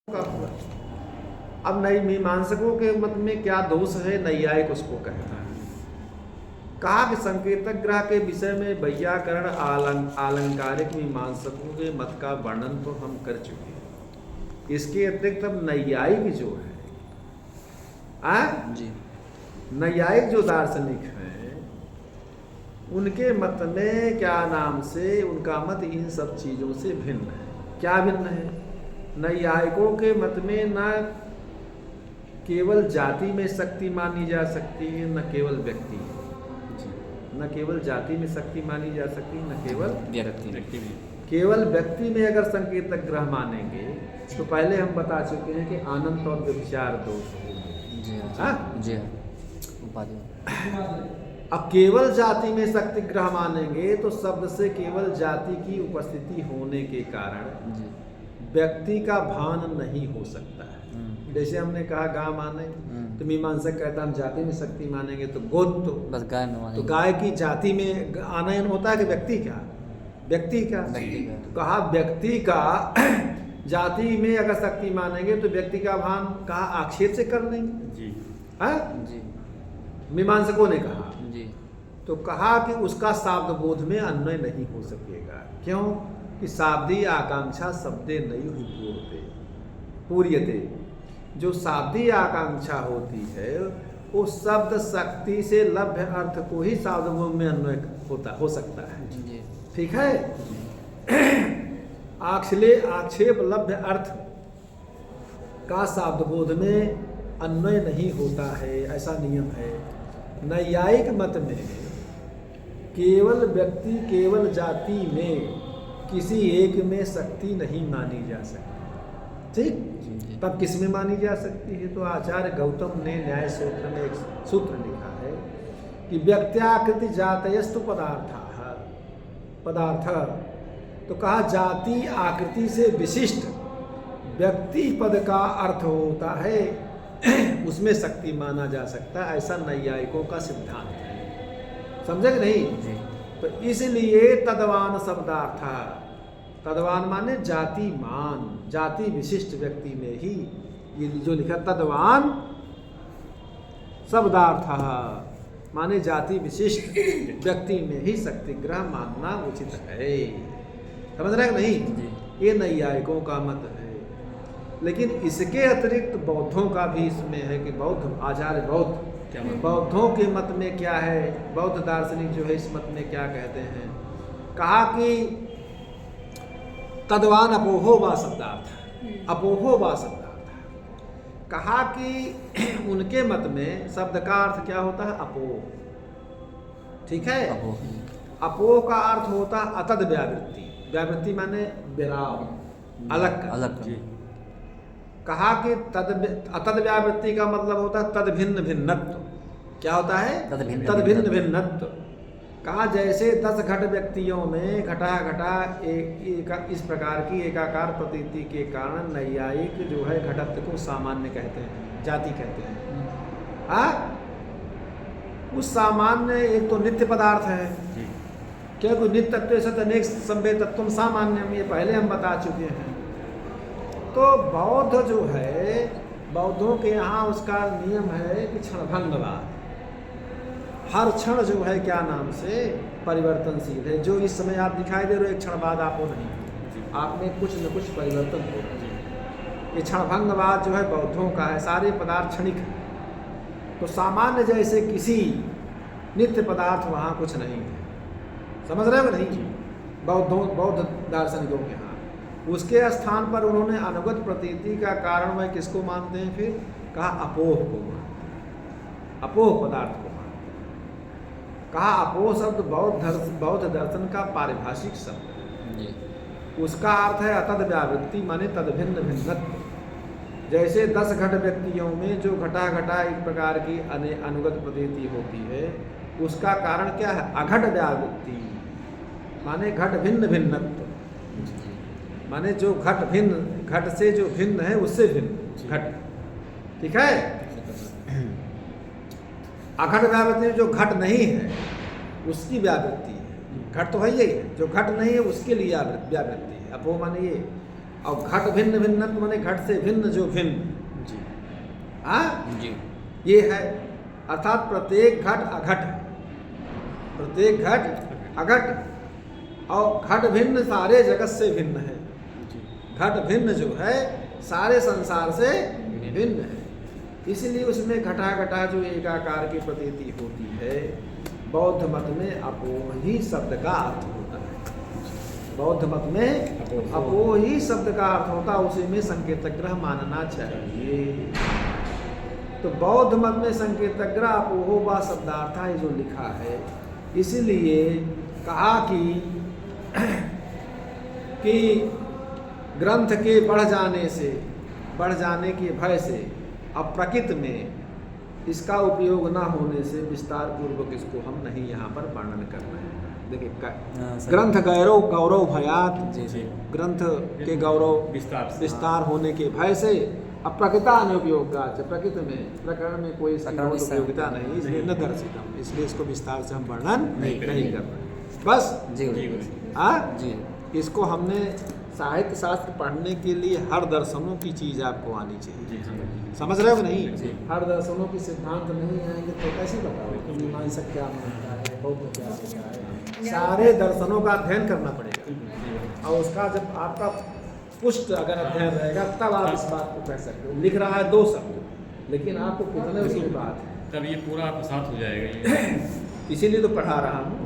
का हुआ। अब नई मीमांसकों के मत में क्या दोष है, नैयायिक उसको कहता है। कहा कि संकेतक ग्रह के विषय में वैयाकरण आलंकारिक मीमांसकों के मत का वर्णन तो हम कर चुके हैं। इसके अतिरिक्त अब नैयायिक जो है जी नैयायिक जो दार्शनिक हैं उनके मत में क्या नाम से उनका मत इन सब चीज़ों से भिन्न है। क्या भिन्न है? नैयायिकों के मत में न केवल जाति में शक्ति मानी जा सकती है, न केवल व्यक्ति में, न केवल जाति में शक्ति मानी जा सकती है, न केवल व्यक्ति में। केवल व्यक्ति में अगर संकेतक ग्रह मानेंगे तो पहले हम बता चुके हैं कि आनंद और व्यभिचार दोष होंगे। जी उपाधि। अब केवल जाति में शक्ति ग्रह मानेंगे तो शब्द से केवल जाति की उपस्थिति होने के कारण व्यक्ति का भान नहीं हो सकता है। जैसे हमने कहा गाय माने तो मीमांसक कहता हम जाति में शक्ति मानेंगे तो गोद तो बस गाय में मानेंगे। तो गाय की जाति में आनयन होता है कि व्यक्ति का तो कहा व्यक्ति का जाति में अगर शक्ति मानेंगे तो व्यक्ति का भान कहा आक्षेप से कर लेंगे जी जी मीमांसकों ने कहा जी। तो कहा कि उसका शाब्द बोध में अन्वय नहीं हो सकेगा। क्यों? कि शाब्दी आकांक्षा शब्दे नहीं हुई पूर्यते। जो शाब्दी आकांक्षा होती है वो शब्द शक्ति से लभ्य अर्थ को ही शाब्द बोध में अन्वय हो सकता है। ठीक है। आक्षेप लभ्य अर्थ का शाब्द बोध में अन्वय नहीं होता है, ऐसा नियम है। नैयायिक मत में केवल व्यक्ति केवल जाति में किसी एक में शक्ति नहीं मानी जा सकती। ठीक, तब किस में मानी जा सकती है? तो आचार्य गौतम ने न्याय सूत्र में एक सूत्र लिखा है कि व्यक्त्याकृति जातयस्तु पदार्थ। तो कहा जाति आकृति से विशिष्ट व्यक्ति पद का अर्थ होता है, उसमें शक्ति माना जा सकता है। ऐसा नैयायिकों का सिद्धांत है। समझे कि नहीं? जी। तो इसलिए तद्वान शब्दार्थ, तद्वान माने जाति मान, जाति विशिष्ट व्यक्ति में ही ये जो लिखा तद्वान शब्दार्थ माने जाति विशिष्ट व्यक्ति में ही शक्ति ग्रह मानना उचित है। समझ रहे नहीं? ये नैयायिकों का मत है। लेकिन इसके अतिरिक्त बौद्धों का भी इसमें है कि बौद्ध आचार्य बौद्धों के मत में क्या है, बौद्ध दार्शनिक जो है इस मत में क्या कहते हैं। कहा कि तद्वान अपोहो वा शब्दार्थ, अपोहो वा शब्दार्थ। कहा कि उनके मत में शब्द का अर्थ क्या होता है? अपोह। ठीक है। अपोह का अर्थ होता है अतद व्यावृत्ति। व्यावृत्ति माने विराम, अलग। कहा कि अतद व्यावृत्ति का मतलब होता है तद भिन्न भिन्नत्व। क्या होता है? तद भिन्न भिन्नत्व। कहा जैसे 10 घट व्यक्तियों में घटा एक इस प्रकार की एकाकार प्रतीति के कारण नैयायिक जो है घटत्व को सामान्य कहते हैं, जाति कहते हैं। उस सामान्य एक तो नित्य पदार्थ है, क्योंकि नित्य तत्व से अनेक संवेद तत्व सामान्य, ये पहले हम बता चुके हैं। तो बौद्ध जो है, बौद्धों के यहाँ उसका नियम है कि क्षणभंगवाद, हर क्षण जो है क्या नाम से परिवर्तनशील है। जो इस समय आप दिखाई दे रहे हो एक क्षण बाद आपको नहीं, आप में कुछ न कुछ परिवर्तन हो रहा है। ये क्षणभंगवाद जो है बौद्धों का है, सारे पदार्थ क्षणिक है। तो सामान्य जैसे किसी नित्य पदार्थ वहाँ कुछ नहीं है। समझ रहे हो नहीं? बौद्ध दार्शनिकों के यहाँ उसके स्थान पर उन्होंने अनुगत प्रतीति का कारण वह किसको मानते हैं? फिर कहा अपोह को मानते हैं, अपोह पदार्थ को मानते हैं। कहा अपोह शब्द बौद्ध दर्शन का पारिभाषिक शब्द है। उसका अर्थ है अतद व्यावृत्ति माने तद भिन्न भिन्नत्व। जैसे 10 घट व्यक्तियों में जो घटा एक प्रकार की अनुगत प्रतीति होती है, उसका कारण क्या है? अघट व्यावृत्ति माने घट भिन्न भिन्नत्व, माने जो घट से जो भिन्न है उससे भिन्न घट। ठीक है। अघट व्यावृत्ति जो घट नहीं है उसकी व्यावृत्ति है। घट तो है ही, जो घट नहीं है उसके लिए व्यावृत्ति है। अपोह माने ये और घट भिन्न भिन्न माने घट से भिन्न जो भिन्न, जी हाँ जी ये है। अर्थात प्रत्येक घट अघट है, प्रत्येक घट अघट, और घट भिन्न सारे जगत से भिन्न है। जी घट भिन्न जो है सारे संसार से भिन्न है, इसलिए उसमें घटा घटा जो एकाकार की प्रतीति होती है। बौद्ध मत में अपोह ही शब्द का अर्थ होता है, बौद्ध मत में अपोह ही शब्द का अर्थ होता है, उसी में संकेतक ग्रह मानना चाहिए। तो बौद्ध मत में संकेतक ग्रह अपोह व शब्दार्थ है जो लिखा है, इसीलिए कहा कि ग्रंथ के बढ़ जाने के भय से अप्रकृत में इसका उपयोग ना होने से विस्तार पूर्वक इसको हम नहीं यहाँ पर वर्णन कर रहे हैं। देखिए ग्रंथ गौरव भयात, ग्रंथ के गौरव विस्तार होने के भय से अप्रकृता अनुपयोग का, प्रकृति में प्रकरण में कोई उपयोगिता नहीं, इसलिए न दर्शितम, इसलिए इसको विस्तार से हम वर्णन नहीं कर रहे। बस जी, इसको हमने साहित्य शास्त्र पढ़ने के लिए हर दर्शनों की चीज़ आपको आनी चाहिए। समझ रहे हो नहीं? हर दर्शनों की सिद्धांत नहीं आएंगे तो कैसे बताओ मीमांसा क्या मानता है, बौद्ध क्या होता है। सारे दर्शनों का अध्ययन करना पड़ेगा, और उसका जब आपका पुष्ट अगर अध्ययन रहेगा तब आप इस बात को कह सकते हो। लिख रहा है 2 शब्द, लेकिन आपको कितने उसकी बात है, तब ये पूरा आपके साथ हो जाएगा। इसीलिए तो पढ़ा रहा हूँ।